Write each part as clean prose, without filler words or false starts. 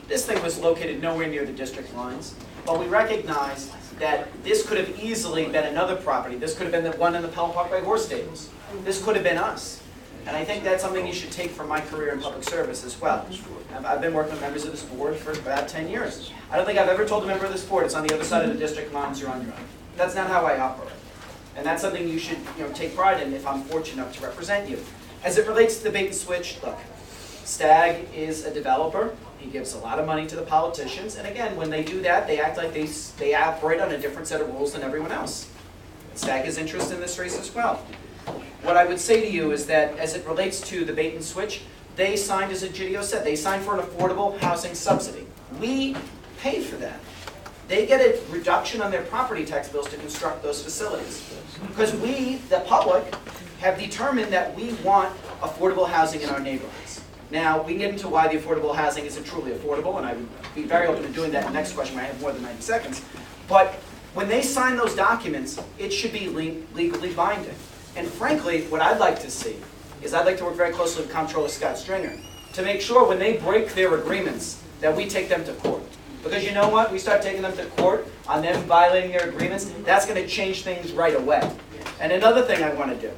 This thing was located nowhere near the district lines, but we recognized that this could have easily been another property. This could have been the one in the Pelham Parkway horse stables. This could have been us. And I think that's something you should take from my career in public service as well. I've been working with members of this board for about 10 years. I don't think I've ever told a member of this board, it's on the other side of the district lines, you're on your own. That's not how I operate. And that's something you should take pride in if I'm fortunate enough to represent you. As it relates to the bait and switch, look, Stagg is a developer. He gives a lot of money to the politicians. And again, when they do that, they act like they operate on a different set of rules than everyone else. Stagg has interest in this race as well. What I would say to you is that as it relates to the bait and switch, they signed, as Egidio said, they signed for an affordable housing subsidy. We paid for that. They get a reduction on their property tax bills to construct those facilities. Because we, the public, have determined that we want affordable housing in our neighborhoods. Now, we can get into why the affordable housing isn't truly affordable, and I would be very open to doing that in the next question when I have more than 90 seconds. But when they sign those documents, it should be legally binding. And frankly, what I'd like to see is I'd like to work very closely with Comptroller Scott Stringer to make sure when they break their agreements that we take them to court. Because you know what? We start taking them to court on them violating their agreements, that's going to change things right away. And another thing I want to do,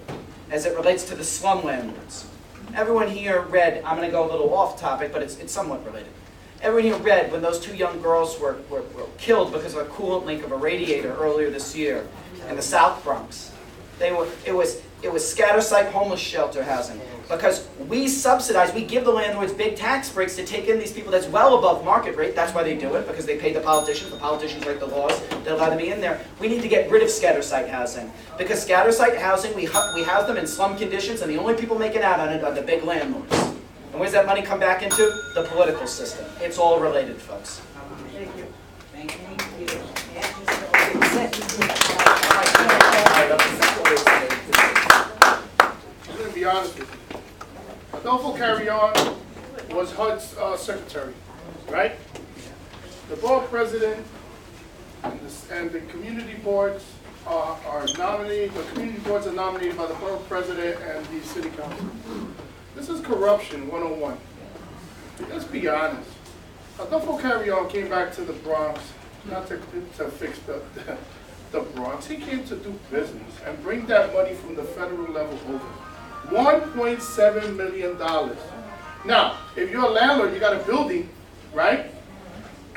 as it relates to the slum landlords. Everyone here read, I'm going to go a little off topic, but it's somewhat related. Everyone here read when those two young girls were killed because of a coolant leak of a radiator earlier this year in the South Bronx. It was scatter site homeless shelter housing because we subsidize, we give the landlords big tax breaks to take in these people that's well above market rate. That's why they do it, because they pay the politicians. The politicians write the laws that allow them to be in there. We need to get rid of scatter site housing because scatter site housing, we house them in slum conditions, and the only people making out on it are the big landlords. And where's that money come back into? The political system. It's all related, folks. Thank you. Thank you. I'm going to be honest with you. Adolfo Carrion was HUD's secretary, right? The borough president and the community boards are nominated. The community boards are nominated by the borough president and the city council. This is corruption 101. Let's be honest. Adolfo Carrion came back to the Bronx not to fix the Bronx. He came to do business and bring that money from the federal level over. $1.7 million. Now, if you're a landlord, you got a building, right?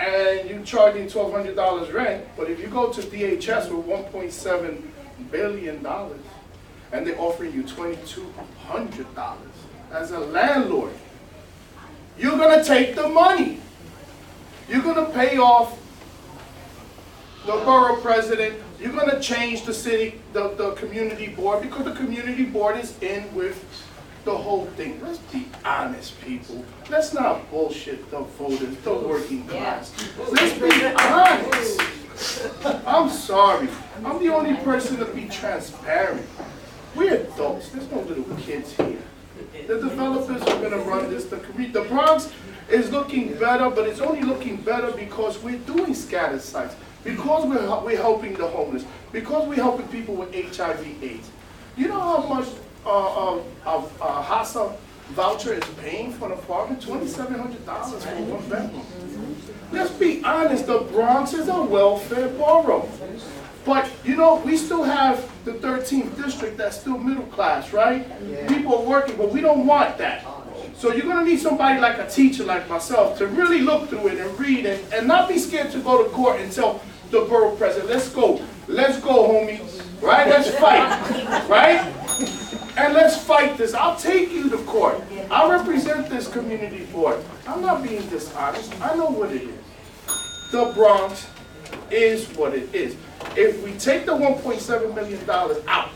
And you're charging $1,200 rent, but if you go to DHS with $1.7 billion and they're offering you $2,200 as a landlord, you're gonna take the money. You're gonna pay off the borough president. You're going to change the city, the community board, because the community board is in with the whole thing. Let's be honest, people. Let's not bullshit the voters, the working class. Let's be honest. I'm sorry. I'm the only person to be transparent. We're adults. There's no little kids here. The developers are going to run this. The Bronx is looking better, but it's only looking better because we're doing scatter sites. Because we're helping the homeless, because we're helping people with HIV/AIDS. You know how much a HASA voucher is paying for an apartment? $2,700 for one bedroom. Let's be honest, the Bronx is a welfare borough. But, you know, we still have the 13th district that's still middle class, right? Yeah. People are working, but we don't want that. So you're going to need somebody like a teacher like myself to really look through it and read it and not be scared to go to court and tell the borough president, let's go, homie, right? Let's fight, right? And let's fight this. I'll take you to court. I'll represent this community board. I'm not being dishonest. I know what it is. The Bronx is what it is. If we take the $1.7 million out,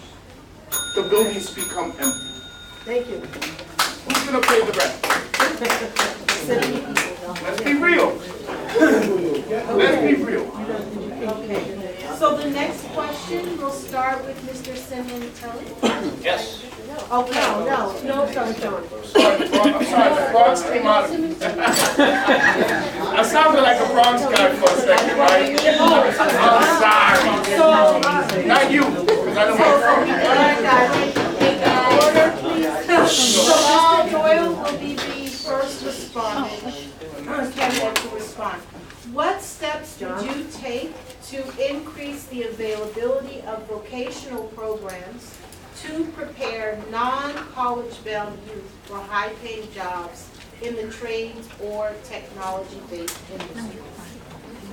the buildings become empty. Thank you. Who's going to pay the rent? Let's be real. Let's be real. Okay. So the next question, we'll start with Mr. Simontelli. Yes. Okay, no, sorry, John. I'm sorry, the Bronx came out of me. I sounded like a Bronx guy for a second, right? I'm sorry. Not you, because I know where you're from. All right, guys. Order, please. So Mr. Doyle will be the first respondent. minute to respond. What steps would you take to increase the availability of vocational programs to prepare non-college bound youth for high-paying jobs in the trades or technology-based industries?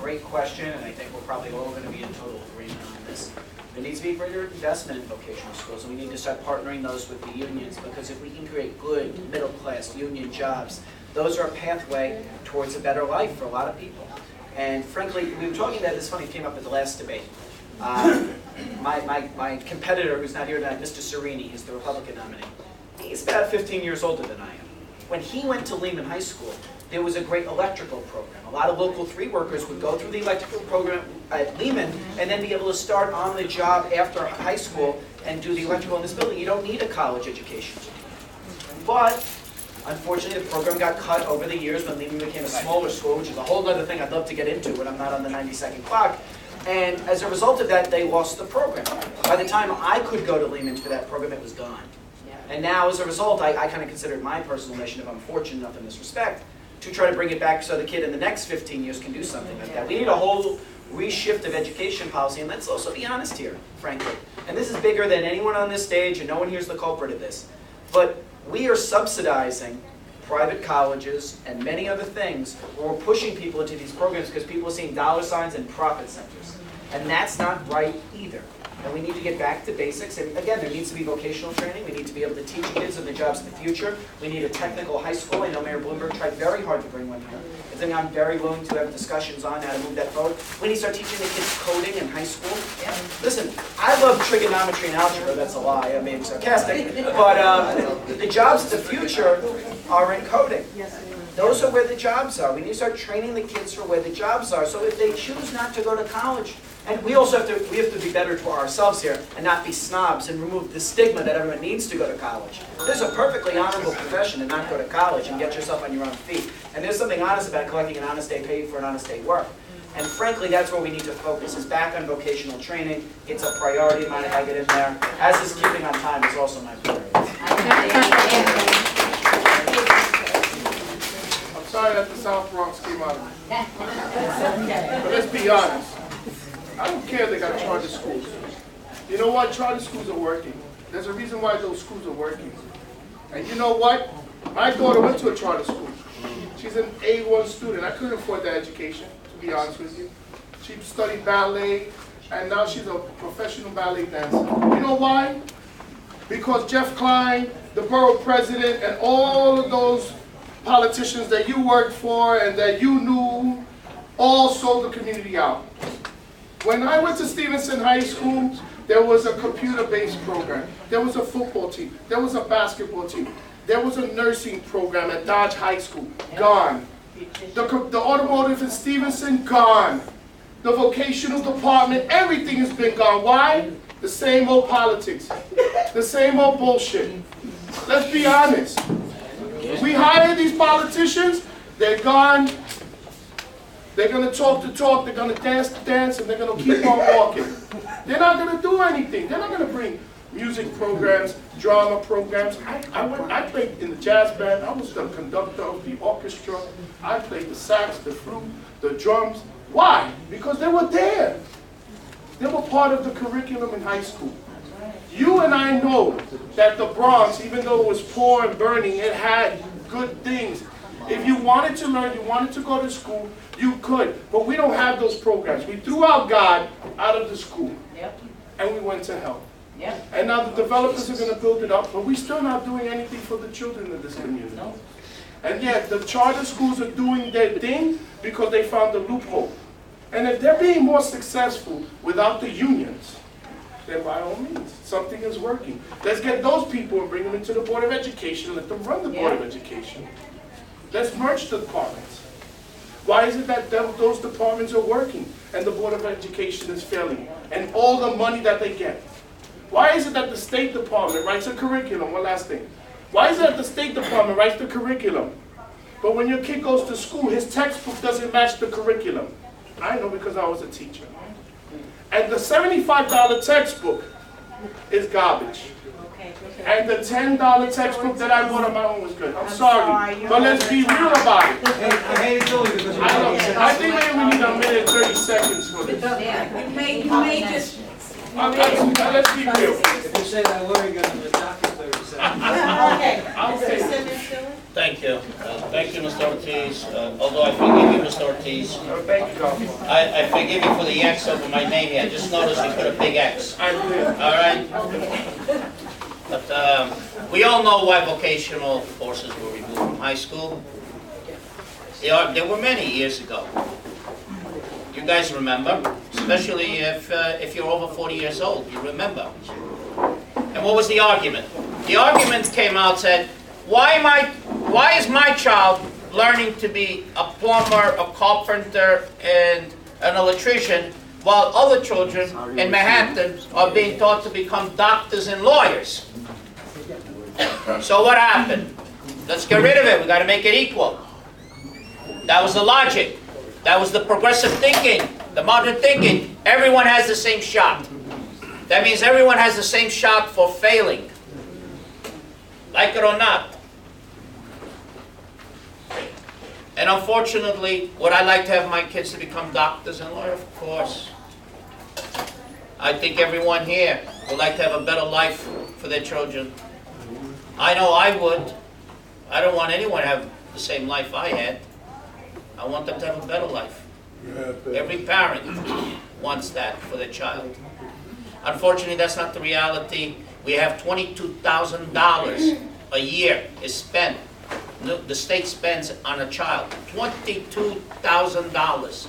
Great question, and I think we're probably all going to be in total agreement on this. There needs to be greater investment in vocational schools, and we need to start partnering those with the unions, because if we can create good, middle-class union jobs, those are a pathway towards a better life for a lot of people. And frankly, we were talking about this, funny, it came up at the last debate. My competitor, who's not here tonight, Mr. Serini, he's the Republican nominee. He's about 15 years older than I am. When he went to Lehman High School, there was a great electrical program. A lot of local 3 workers would go through the electrical program at Lehman and then be able to start on the job after high school and do the electrical in this building. You don't need a college education. But unfortunately, the program got cut over the years when Lehman became a smaller school, which is a whole other thing I'd love to get into when I'm not on the 90-second clock. And as a result of that, they lost the program. By the time I could go to Lehman for that program, it was gone. And now, as a result, I kind of consider it my personal mission, if I'm fortunate enough in this respect, to try to bring it back so the kid in the next 15 years can do something like that. We need a whole reshift of education policy, and let's also be honest here, frankly. And this is bigger than anyone on this stage, and no one here's the culprit of this. But we are subsidizing private colleges and many other things where we're pushing people into these programs because people are seeing dollar signs and profit centers. And that's not right either. And we need to get back to basics. And again, there needs to be vocational training. We need to be able to teach kids of the jobs of the future. We need a technical high school. I know Mayor Bloomberg tried very hard to bring one here. I think I'm very willing to have discussions on how to move that forward. We need to start teaching the kids coding in high school. Listen, I love trigonometry and algebra. That's a lie. I'm being sarcastic. But the jobs of the future are in coding. Those are where the jobs are. We need to start training the kids for where the jobs are. So if they choose not to go to college, and we also have to be better to ourselves here and not be snobs and remove the stigma that everyone needs to go to college. There's a perfectly honorable profession to not go to college and get yourself on your own feet. And there's something honest about collecting an honest day pay for an honest day work. And frankly, that's where we need to focus, is back on vocational training. It's a priority of mine if I get in there. As is keeping on time is also my priority. I'm sorry that the South Bronx came out of me. But let's be honest. I don't care if they got charter schools. You know what? Charter schools are working. There's a reason why those schools are working. And you know what? My daughter went to a charter school. She's an A1 student. I couldn't afford that education, to be honest with you. She studied ballet, and now she's a professional ballet dancer. You know why? Because Jeff Klein, the borough president, and all of those politicians that you worked for and that you knew all sold the community out. When I went to Stevenson High School, there was a computer-based program. There was a football team. There was a basketball team. There was a nursing program at Dodge High School. Gone. The automotive in Stevenson, gone. The vocational department, everything has been gone. Why? The same old politics. The same old bullshit. Let's be honest. We hire these politicians, they're gone. They're going to talk the talk, they're going to dance the dance, and they're going to keep on walking. They're not going to do anything. They're not going to bring music programs, drama programs. I played in the jazz band. I was the conductor of the orchestra. I played the sax, the flute, the drums. Why? Because they were there. They were part of the curriculum in high school. You and I know that the Bronx, even though it was poor and burning, it had good things. If you wanted to learn, you wanted to go to school, you could. But we don't have those programs. We threw out God out of the school. And we went to hell. And now the developers are going to build it up, but we're still not doing anything for the children of this community. And yet the charter schools are doing their thing because they found a loophole. And if they're being more successful without the unions, then by all means, something is working. Let's get those people and bring them into the Board of Education and let them run the Board of Education. Let's merge the departments. Why is it that those departments are working and the Board of Education is failing? And all the money that they get. Why is it that the State Department writes a curriculum? One last thing. Why is it that the State Department writes the curriculum, but when your kid goes to school, his textbook doesn't match the curriculum? I know because I was a teacher. And the $75 textbook is garbage. And the $10 textbook that I bought on my own was good. I'm sorry. But let's be real about it. I hate it too because I think maybe we need a minute and 30 seconds for this. You may just. Let's be real. if you say that word, you're going to adopt it 30 seconds. Okay. I'll Mr. take it. Simmons, Philip? Thank you. Thank you, Mr. Ortiz. Although I forgive you, Mr. Ortiz, Thank you, Councilman. I forgive you for the X over my name here. I just noticed you put a big X. I did. All right? But we all know why vocational courses were removed from high school. There were many years ago. You guys remember, especially if you're over 40 years old, you remember. And what was the argument? The argument came out, said, why is my child learning to be a plumber, a carpenter, and an electrician, while other children in Manhattan are being taught to become doctors and lawyers? So what happened? Let's get rid of it. We got to make it equal. That was the logic. That was the progressive thinking, the modern thinking. Everyone has the same shot. That means everyone has the same shot for failing. Like it or not. And unfortunately, would I like to have my kids to become doctors and lawyers? Of course. I think everyone here would like to have a better life for their children. I know I would. I don't want anyone to have the same life I had. I want them to have a better life. Every parent wants that for their child. Unfortunately, that's not the reality. We have $22,000 a year is spent. The state spends on a child. $22,000.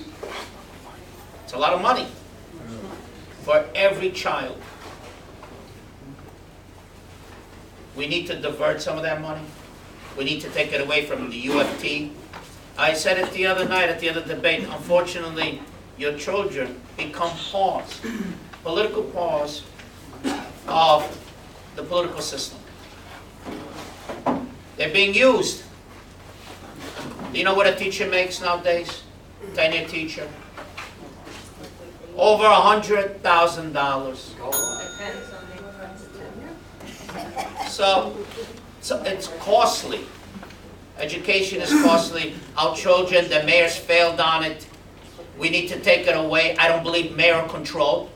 It's a lot of money for every child. We need to divert some of that money. We need to take it away from the UFT. I said it the other night at the other debate. Unfortunately, your children become pawns, political pawns of the political system. They're being used. Do you know what a teacher makes nowadays? 10-year teacher? Over $100,000. So it's costly. Education is costly. Our children, the mayors failed on it. We need to take it away. I don't believe mayor control.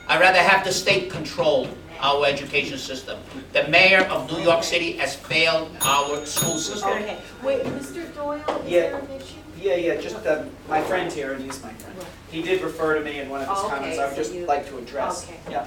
I'd rather have the state control our education system. The mayor of New York City has failed our school system. Okay. Wait, Mr. Doyle, is Yeah. there an issue? Yeah, just my friend here, and he's my friend. He did refer to me in one of his Okay, comments I would so just you- like to address. Okay. Yeah.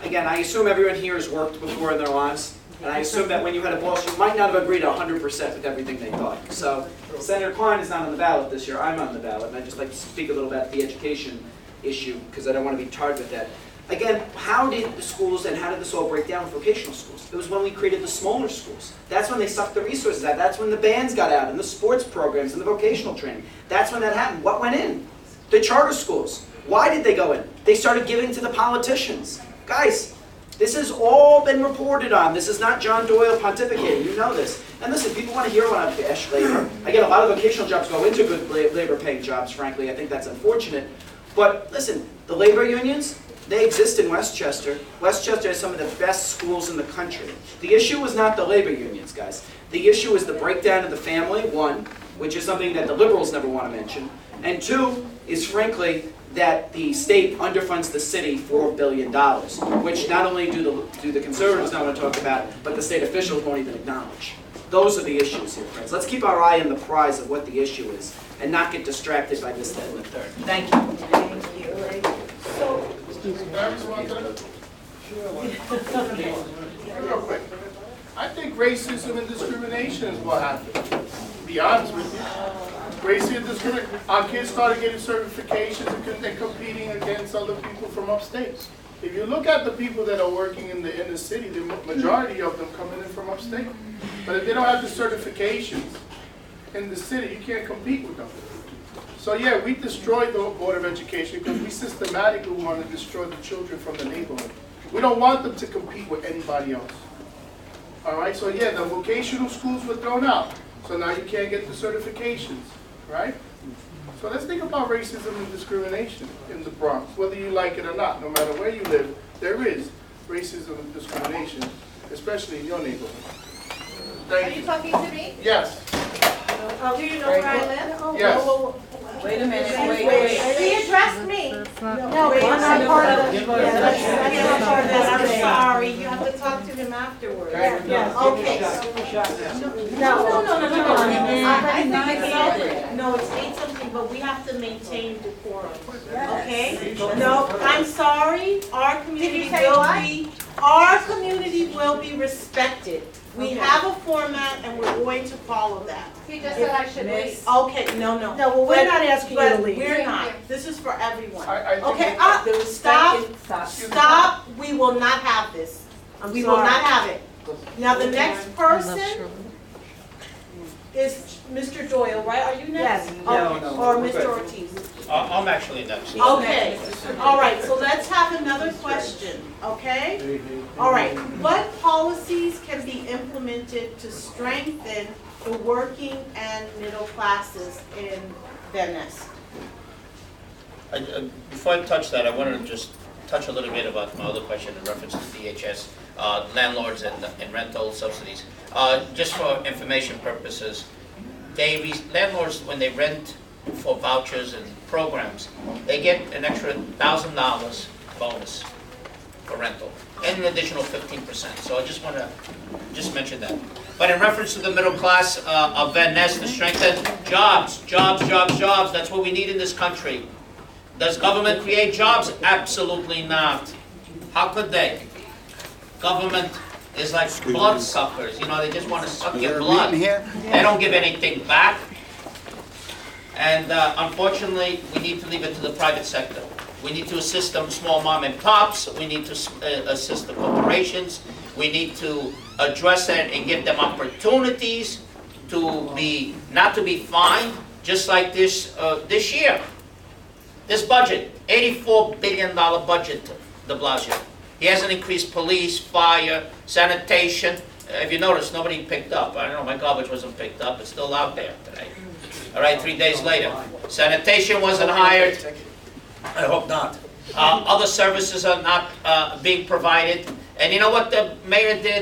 Again, I assume everyone here has worked before in their lives, and I assume that when you had a boss, you might not have agreed 100% with everything they thought. So Senator Klein is not on the ballot this year, I'm on the ballot, and I'd just like to speak a little about the education issue, because I don't want to be tarred with that. Again, how did the schools and how did this all break down with vocational schools? It was when we created the smaller schools. That's when they sucked the resources out. That's when the bands got out and the sports programs and the vocational training. That's when that happened. What went in? The charter schools. Why did they go in? They started giving to the politicians. Guys, this has all been reported on. This is not John Doyle pontificating. You know this. And listen, people want to hear when I bash labor. I get a lot of vocational jobs go into good labor-paying jobs, frankly. I think that's unfortunate. But listen, the labor unions, they exist in Westchester. Westchester has some of the best schools in the country. The issue was not the labor unions, guys. The issue is the breakdown of the family, one, which is something that the liberals never want to mention. And two, is frankly, that the state underfunds the city $4 billion, which not only do the conservatives not want to talk about, but the state officials won't even acknowledge. Those are the issues here, friends. Let's keep our eye on the prize of what the issue is, and not get distracted by this, that, and the third. Thank you. Thank you. So, Real quick. I think racism and discrimination is what happened. To be honest with you. Racism and discrimination. Our kids started getting certifications and competing against other people from upstate. If you look at the people that are working in the inner city, the majority of them coming in from upstate. But if they don't have the certifications in the city, you can't compete with them. So yeah, we destroyed the Board of Education because we systematically want to destroy the children from the neighborhood. We don't want them to compete with anybody else. All right, so yeah, the vocational schools were thrown out. So now you can't get the certifications, right? So let's think about racism and discrimination in the Bronx, whether you like it or not. No matter where you live, there is racism and discrimination, especially in your neighborhood. Are Thank you you. talking to me? Yes, Do you know where I live? yes. Wait a minute, He addressed me. No, we're not part of the, Give us- yeah, that's not part of this I'm thing. sorry, you have to talk to him afterwards. Yes. Okay. No, I think it's over. No, it's 8 something, but we have to maintain decorum, okay? No, I'm sorry, our community say will what? our community will be respected. We have a format and we're going to follow that. He just said I should leave. Okay, no. No, well, we're But- not asking you to But leave. we're not, this is for everyone. I think Okay, it- stop, we will not have this. I'm We will sorry. not have it. Now, the next person is Mr. Doyle, right? Are you next? Yes. No, Okay. no, Or we're Mr. good. Ortiz? I'm actually next. Okay, all right, so let's have another question, okay? All right, what policies can be implemented to strengthen the working and middle classes in Van Ness? Before I touch that, I wanted to just touch a little bit about my other question in reference to DHS, landlords and rental subsidies. Just for information purposes, landlords, when they rent for vouchers and programs, they get an extra $1,000 bonus for rental, and an additional 15%. So I just want to mention that. But in reference to the middle class of Van Ness, to strengthen jobs, that's what we need in this country. Does government create jobs? Absolutely not. How could they? Government is like bloodsuckers, you know, they just want to suck your blood. They don't give anything back. And unfortunately, we need to leave it to the private sector. We need to assist them, small mom and pops. We need to assist the corporations. We need to address that and give them opportunities to not to be fined, just like this year. This budget, $84 billion budget, de Blasio. He hasn't increased police, fire, sanitation. If you notice, nobody picked up. I don't know, my garbage wasn't picked up. It's still out there today. All right, 3 days later. Sanitation wasn't hired. I hope not. Other services are not being provided. And you know what the mayor did?